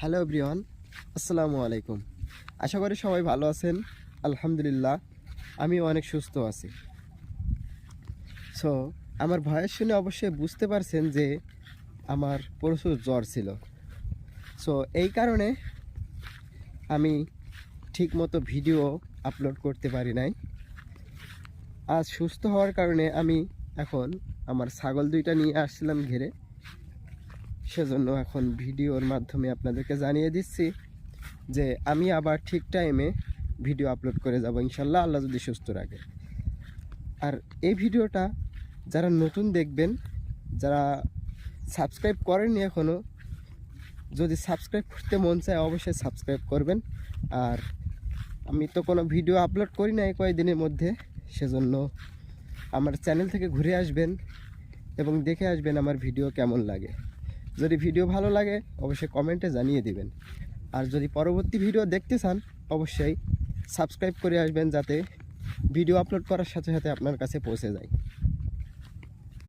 Hello everyone, আসসালামু আলাইকুম। আশা করি সবাই ভালো আছেন। আলহামদুলিল্লাহ, আমিও অনেক সুস্থ আছি। সো আমার ভয়েস শুনে অবশ্যই বুঝতে পারছেন যে আমার প্রচুর জ্বর ছিল। সো এই কারণে আমি ঠিকমতো ভিডিও আপলোড করতে পারি নাই। আজ সুস্থ হওয়ার কারণে আমি এখন আমার ছাগল দুইটা নিয়ে আসছিলাম ঘেরে, সেজন্য এখন ভিডিওর মাধ্যমে আপনাদেরকে জানিয়ে দিচ্ছি যে আমি আবার ঠিক টাইমে ভিডিও আপলোড করে যাব ইনশাল্লাহ, আল্লাহ যদি সুস্থ রাখে। আর এই ভিডিওটা যারা নতুন দেখবেন, যারা সাবস্ক্রাইব করেননি এখনও, যদি সাবস্ক্রাইব করতে মন চায় অবশ্যই সাবস্ক্রাইব করবেন। আর আমি তো কোনো ভিডিও আপলোড করি না এই কয়েকদিনের মধ্যে, সেজন্য আমার চ্যানেল থেকে ঘুরে আসবেন এবং দেখে আসবেন আমার ভিডিও কেমন লাগে। যদি ভিডিও ভালো লাগে অবশ্যই কমেন্টে জানিয়ে দিবেন। আর যদি পরবর্তী ভিডিও দেখতে চান অবশ্যই সাবস্ক্রাইব করে আসবেন, যাতে ভিডিও আপলোড করার সাথে সাথে আপনার কাছে পৌঁছে যায়।